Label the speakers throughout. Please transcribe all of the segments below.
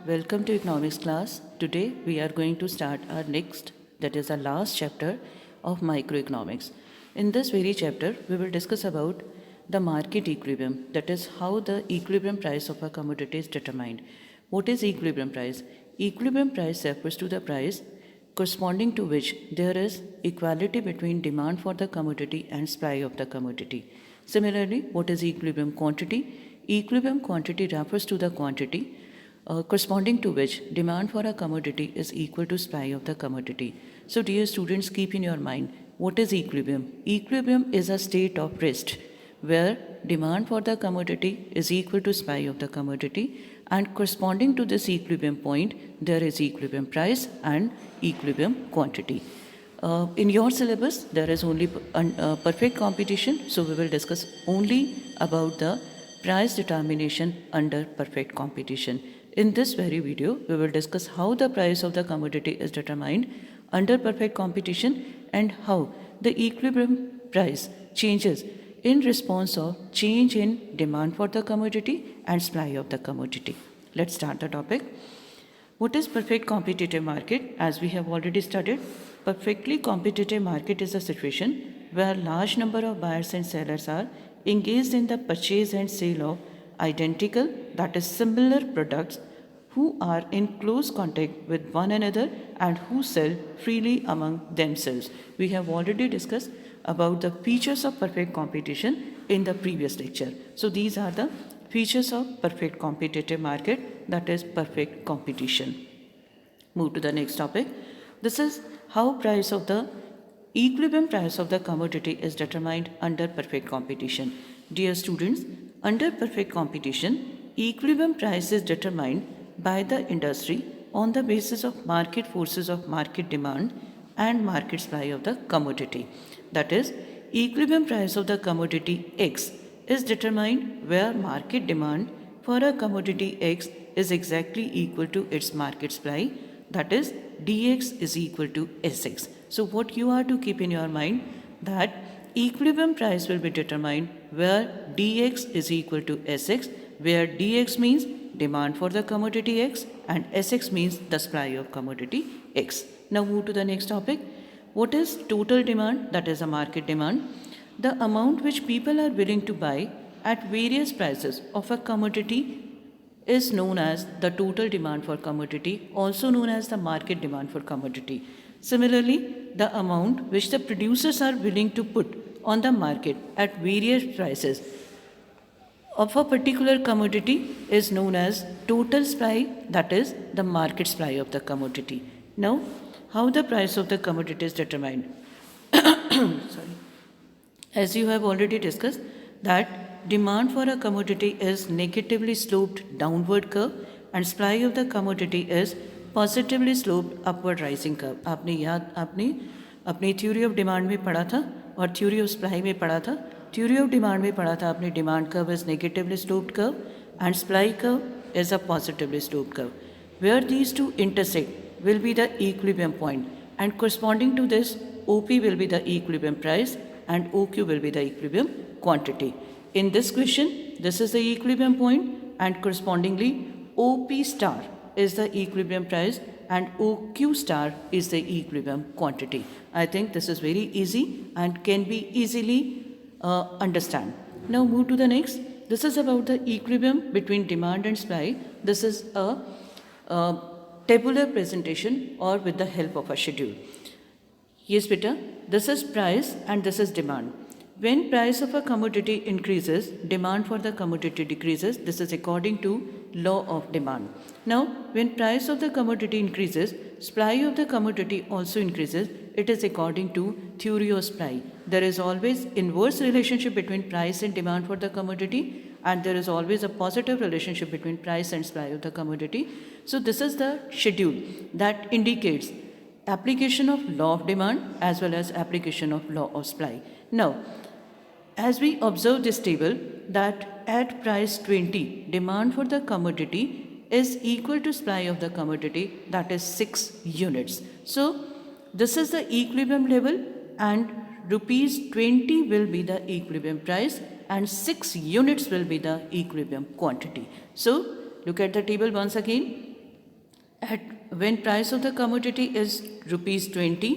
Speaker 1: welcome to economics class. Today we are going to start our next, that is our last chapter of microeconomics. In this very chapter, we will discuss about the market equilibrium, that is how the equilibrium price of a commodity is determined. What is equilibrium price? Equilibrium price refers to the price corresponding to which there is equality between demand for the commodity and supply of the commodity. Similarly, what is equilibrium quantity? Equilibrium quantity refers to the quantity corresponding to which demand for a commodity is equal to supply of the commodity. So dear students, keep in your mind, what is equilibrium? Equilibrium is a state of rest where demand for the commodity is equal to supply of the commodity, and corresponding to this equilibrium point there is equilibrium price and equilibrium quantity. In your syllabus there is only perfect competition, so we will discuss only about the price determination under perfect competition. In this very video, we will discuss how the price of the commodity is determined under perfect competition and how the equilibrium price changes in response of change in demand for the commodity and supply of the commodity. Let's start the topic. What is perfect competitive market? As we have already studied, perfectly competitive market is a situation where large number of buyers and sellers are engaged in the purchase and sale of identical, that is similar products, who are in close contact with one another and who sell freely among themselves. We have already discussed about the features of perfect competition in the previous lecture. So these are the features of perfect competitive market, that is perfect competition. Move to the next topic. This is how price of the equilibrium price of the commodity is determined under perfect competition. Dear students, under perfect competition, equilibrium price is determined by the industry on the basis of market forces of market demand and market supply of the commodity. That is, equilibrium price of the commodity X is determined where market demand for a commodity X is exactly equal to its market supply, that is dx is equal to sx. So what you are to keep in your mind, that equilibrium price will be determined where dx is equal to sx, where dx means demand for the commodity X and sx means the supply of commodity X. Now move to the next topic. What is total demand? That is a market demand. The amount which people are willing to buy at various prices of a commodity is known as the total demand for commodity, also known as the market demand for commodity. Similarly, the amount which the producers are willing to put on the market at various prices of a particular commodity is known as total supply, that is the market supply of the commodity. Now, how the price of the commodity is determined? Sorry. As you have already discussed, that demand for a commodity is negatively sloped downward curve and supply of the commodity is positively sloped upward rising curve. आपने अपनी theory of demand में पढ़ा था और theory of supply में पढ़ा था. Theory of demand में पढ़ा था आपने demand curve is negatively sloped curve and supply curve is a positively sloped curve. Where these two intersect will be the equilibrium point, and corresponding to this OP will be the equilibrium price and OQ will be the equilibrium quantity. In this question, this is the equilibrium point and correspondingly OP star is the equilibrium price and OQ star is the equilibrium quantity. I think this is very easy and can be easily understand. Now move to the next. This is about the equilibrium between demand and supply. This is a tabular presentation or with the help of a schedule. Yes, beta, this is price and this is demand. When price of a commodity increases, demand for the commodity decreases. This is according to law of demand. Now, when price of the commodity increases, supply of the commodity also increases. It is according to theory of supply. There is always inverse relationship between price and demand for the commodity, and there is always a positive relationship between price and supply of the commodity. So this is the schedule that indicates application of law of demand as well as application of law of supply. Now, as we observe this table, that at price 20, demand for the commodity is equal to supply of the commodity, that is 6 units. So this is the equilibrium level and rupees 20 will be the equilibrium price and 6 units will be the equilibrium quantity. So look at the table once again. At when price of the commodity is rupees 20,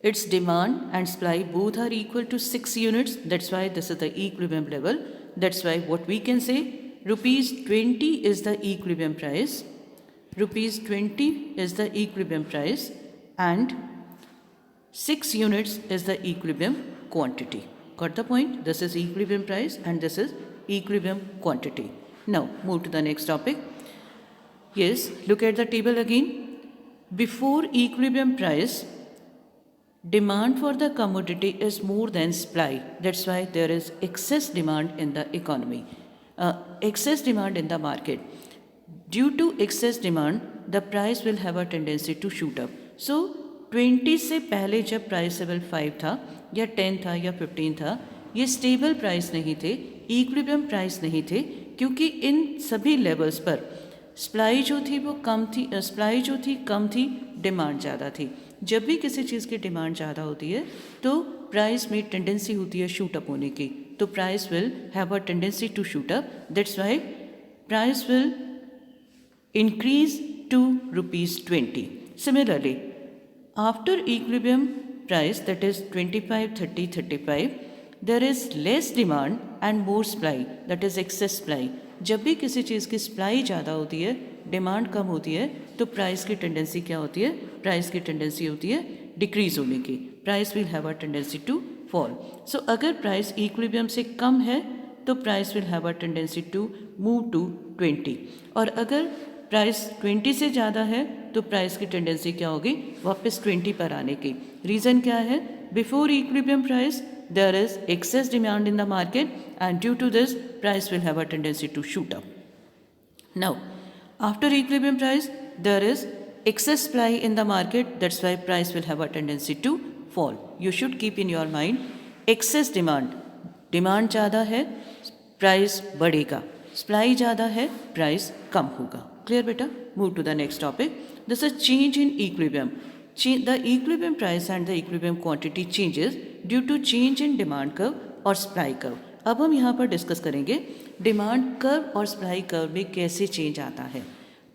Speaker 1: its demand and supply both are equal to 6 units. That's why this is the equilibrium level. That's why what we can say, rupees 20 is the equilibrium price. Rupees 20 is the equilibrium price and 6 units is the equilibrium quantity. Got the point? This is equilibrium price and this is equilibrium quantity. Now move to the next topic. Yes, look at the table again. Before equilibrium price, demand for the commodity is more than supply. That's why there is excess demand in the economy, excess demand in the market. Due to excess demand, the price will have a tendency to shoot up. So 20 से पहले जब price level 5 था या 10 था या 15 था, ये stable price नहीं थे, इक्विलिब्रियम प्राइस नहीं थे, क्योंकि इन सभी लेवल्स पर सप्लाई जो थी वो कम थी, सप्लाई जो थी कम थी, डिमांड ज़्यादा थी. जब भी किसी चीज़ की डिमांड ज़्यादा होती है तो प्राइस में टेंडेंसी होती है शूट अप होने की, तो price will have a tendency to shoot up. That's why price will increase to rupees 20. Similarly, after equilibrium price, that is 25, 30, 35, there is less demand and more supply, that is excess supply. जब भी किसी चीज़ की supply ज़्यादा होती है, demand कम होती है, तो प्राइस की टेंडेंसी क्या होती है? प्राइस की टेंडेंसी होती है डिक्रीज होने की. Price will have a tendency to fall. So अगर प्राइस इक्विलिब्रियम से कम है तो price will have a tendency to move to 20, और अगर प्राइस 20 से ज़्यादा है तो प्राइस की टेंडेंसी क्या होगी? वापस 20 पर आने की. रीज़न क्या है? Before equilibrium price there is excess demand in the market and due to this price will have a tendency to shoot up. Now after equilibrium price there is excess supply in the market, that's why price will have a tendency to fall. You should keep in your mind, excess demand, demand ज़्यादा है price बढ़ेगा, supply ज़्यादा है price कम होगा. Clear beta? Move to the next topic. This is change in equilibrium. The equilibrium price and the equilibrium quantity changes due to change in demand curve और supply curve. अब हम यहाँ पर discuss करेंगे demand curve और supply curve में कैसे change आता है.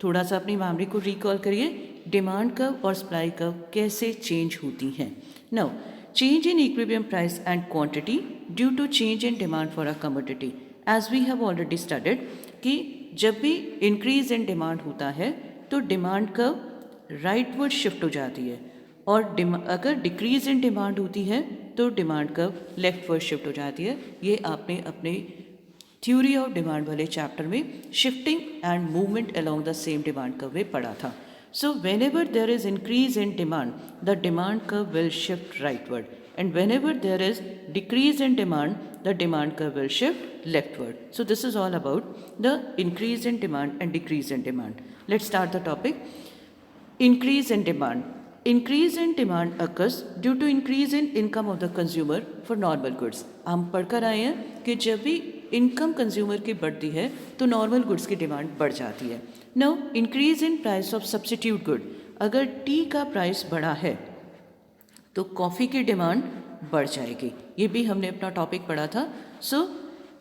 Speaker 1: थोड़ा सा अपनी मेमोरी को रिकॉल करिए, डिमांड कर्व और सप्लाई कर्व कैसे चेंज होती हैं. Now change in equilibrium price and quantity due to change in demand for a commodity. As we have already studied कि जब भी इंक्रीज इन डिमांड होता है तो डिमांड कर्व राइटवर्ड शिफ्ट हो जाती है, और अगर डिक्रीज इन डिमांड होती है तो डिमांड कर्व लेफ्टवर्ड शिफ्ट हो जाती है. ये आपने अपने थ्योरी ऑफ डिमांड वाले चैप्टर में shifting and movement along the same demand curve में पढ़ा था. So whenever there is increase in demand the demand curve will shift rightward, and whenever there is decrease in demand, the demand curve will shift leftward. So this is all about the increase in demand and decrease in demand. Let's start the topic. Increase in demand. Increase in demand occurs due to increase in income of the consumer for normal goods. हम पढ़कर आए हैं कि जब भी income consumer की बढ़ती है तो नॉर्मल गुड्स की डिमांड बढ़ जाती है. Now increase in price of substitute good. अगर टी का प्राइस बढ़ा है तो कॉफ़ी की डिमांड बढ़ जाएगी. ये भी हमने अपना टॉपिक पढ़ा था. So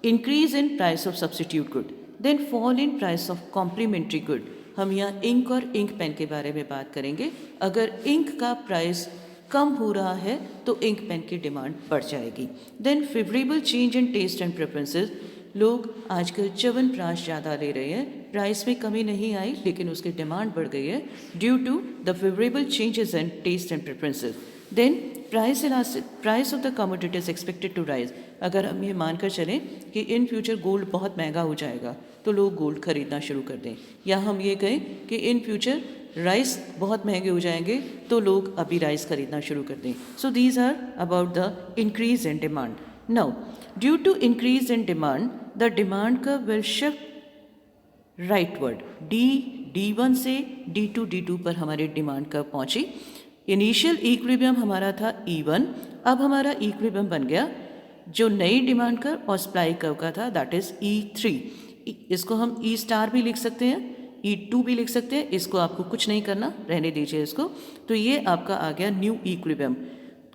Speaker 1: increase in price of substitute good. Then fall in price of complementary good. हम यहाँ इंक और इंक पेन के बारे में बात करेंगे. अगर इंक का प्राइस कम हो रहा है तो इंक पेन की डिमांड बढ़ जाएगी. Then favourable change in taste and preferences. लोग आजकल च्यवनप्राश ज़्यादा ले रहे हैं, प्राइस में कमी नहीं आई लेकिन उसकी डिमांड बढ़ गई है due to the favourable changes in taste and preferences. Then price of the commodity is expected to rise. अगर हम ये मानकर चलें कि इन फ्यूचर गोल्ड बहुत महंगा हो जाएगा तो लोग गोल्ड खरीदना शुरू कर दें, या हम ये कहें कि इन फ्यूचर राइस बहुत महंगे हो जाएंगे तो लोग अभी राइस खरीदना शुरू कर दें. So these are about the increase in demand. Now due to increase in demand the demand curve will shift rightward. D1 से D2 पर हमारी डिमांड कर्व पहुंची. इनिशियल इक्विलिब्रियम हमारा था E1, अब हमारा इक्विलिब्रियम बन गया जो नई डिमांड कर्व और सप्लाई कर्व का था, दैट इज E3. इसको हम E स्टार भी लिख सकते हैं, E2 भी लिख सकते हैं. इसको आपको कुछ नहीं करना, रहने दीजिए इसको. तो ये आपका आ गया new equilibrium.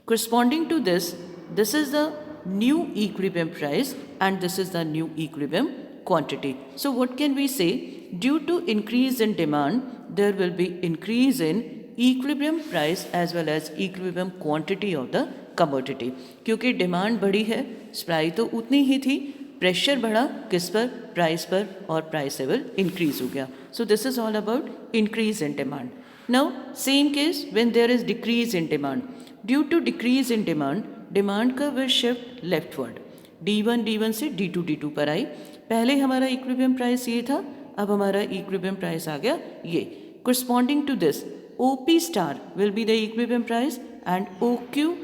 Speaker 1: Corresponding to this, this is the new equilibrium price and this is the new equilibrium quantity. So what can we say? Due to increase in demand, there will be increase in equilibrium price as well as equilibrium quantity of the commodity. क्योंकि demand बढ़ी है, supply तो उतनी ही थी, pressure बढ़ा किस पर, price पर, और प्राइस लेवल इंक्रीज हो गया. So this is all about increase in demand. Now same case when there is decrease in demand. Due to decrease in demand, demand का विल शिफ्ट लेफ्टवर्ड. D1 से D2 पर आई. पहले हमारा equilibrium price ये था, अब हमारा इक्विलिब्रियम प्राइस आ गया ये. Corresponding to this, OP star will be the equilibrium price and OQL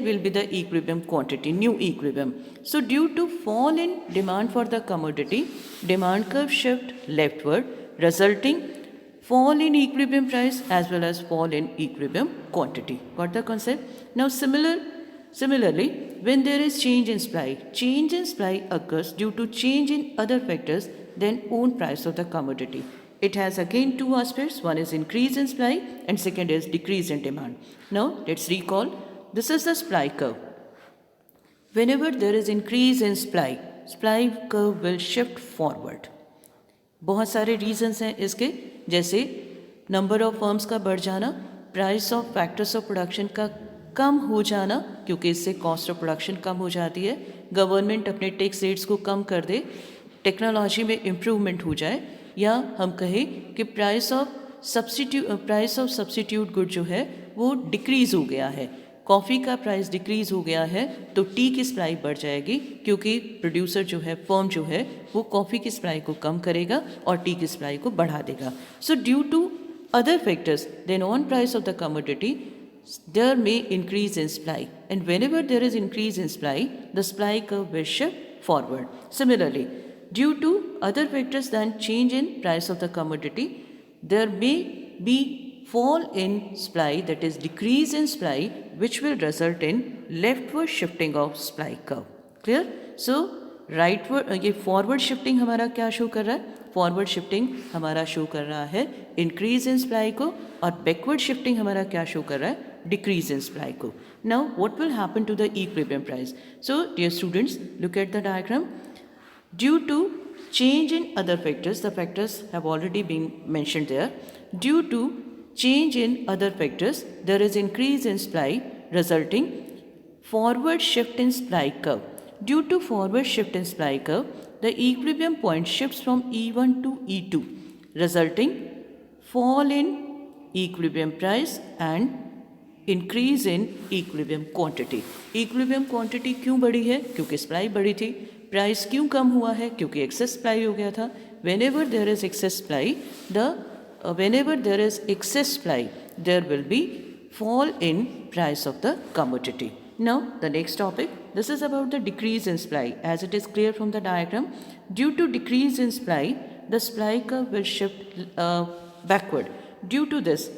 Speaker 1: will be the equilibrium quantity, new equilibrium. So due to fall in demand for the commodity, demand curve shift leftward, resulting fall in equilibrium price as well as fall in equilibrium quantity. Got the concept? Now similarly, when there is change in supply occurs due to change in other factors than own price of the commodity. It has again two aspects. One is increase in supply and second is decrease in demand. Now let's recall. This is the supply curve. Whenever there is increase in supply curve will shift forward. बहुत सारे reasons हैं इसके, जैसे number of firms का बढ़ जाना, price of factors of production का कम हो जाना क्योंकि इससे कॉस्ट ऑफ प्रोडक्शन कम हो जाती है, गवर्नमेंट अपने टैक्स रेट्स को कम कर दे, टेक्नोलॉजी में इम्प्रूवमेंट हो जाए, या हम कहें कि प्राइस ऑफ सब्स्टिट्यूट गुड जो है वो डिक्रीज़ हो गया है. कॉफ़ी का प्राइस डिक्रीज़ हो गया है तो टी की सप्लाई बढ़ जाएगी क्योंकि प्रोड्यूसर जो है, फर्म जो है, वो कॉफ़ी की सप्लाई को कम करेगा और टी की सप्लाई को बढ़ा देगा. So due to other factors then on price of the commodity, there may increase in supply, and whenever there is increase in supply, the supply curve will shift forward. Similarly, due to other factors than change in price of the commodity, there may be fall in supply, that is decrease in supply, which will result in leftward shifting of supply curve. Clear? So rightward, ये forward shifting हमारा क्या show कर रहा है, forward shifting हमारा show कर रहा है इंक्रीज इन सप्लाई को, और बैकवर्ड शिफ्टिंग हमारा क्या शो कर रहा है, डिक्रीज इन सप्लाई को. Now what will happen to the equilibrium price. So dear students, look at the diagram. Due to change in other factors, the factors have already been mentioned there. Due to change in other factors, there is increase in supply, resulting forward shift in supply curve. Due to forward shift in supply curve, the equilibrium point shifts from E1 to E2, resulting fall in equilibrium price and increase in equilibrium quantity. Equilibrium quantity क्यों बढ़ी है, क्योंकि supply बढ़ी थी. Price क्यों कम हुआ है, क्योंकि एक्सेस सप्लाई हो गया था. whenever there is excess supply, there will be fall in price of the commodity. Now the next topic, this is about the decrease in supply. As it is clear from the diagram, due to decrease in supply, the supply curve will shift backward. Due to this,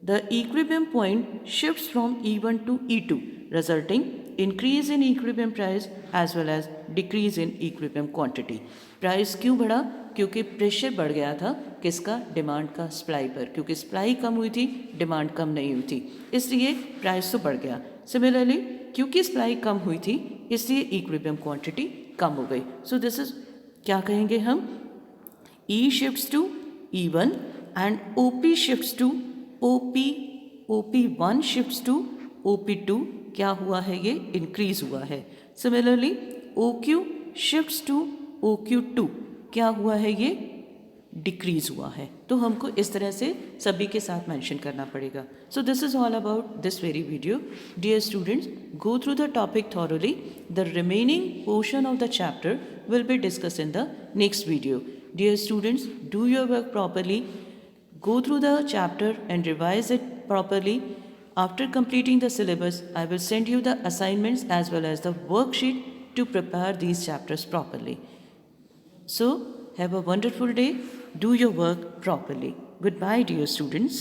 Speaker 1: the equilibrium point shifts from E1 to E2, resulting increase in equilibrium price as well as decrease in equilibrium quantity. Price क्यों बढ़ा, क्योंकि pressure बढ़ गया था किसका, demand का supply पर, क्योंकि सप्लाई कम हुई थी, डिमांड कम नहीं हुई थी, इसलिए प्राइस तो बढ़ गया. सिमिलरली क्योंकि सप्लाई कम हुई थी इसलिए इक्विलिब्रियम क्वांटिटी कम हो गई. सो दिस इज, क्या कहेंगे हम, E shifts to E1 and OP shifts to OP, OP1 shifts to OP2. क्या हुआ है, ये इंक्रीज हुआ है. Similarly OQ shifts to OQ2. क्या हुआ है, ये डिक्रीज हुआ है. तो हमको इस तरह से सभी के साथ मेंशन करना पड़ेगा. So this is all about this very video. Dear students, go through the topic thoroughly. The remaining portion of the chapter will be discuss in the next video. Dear students, do your work properly. Go through the chapter and revise it properly. After completing the syllabus, I will send you the assignments as well as the worksheet to prepare these chapters properly. So, have a wonderful day. Do your work properly. Goodbye, dear students.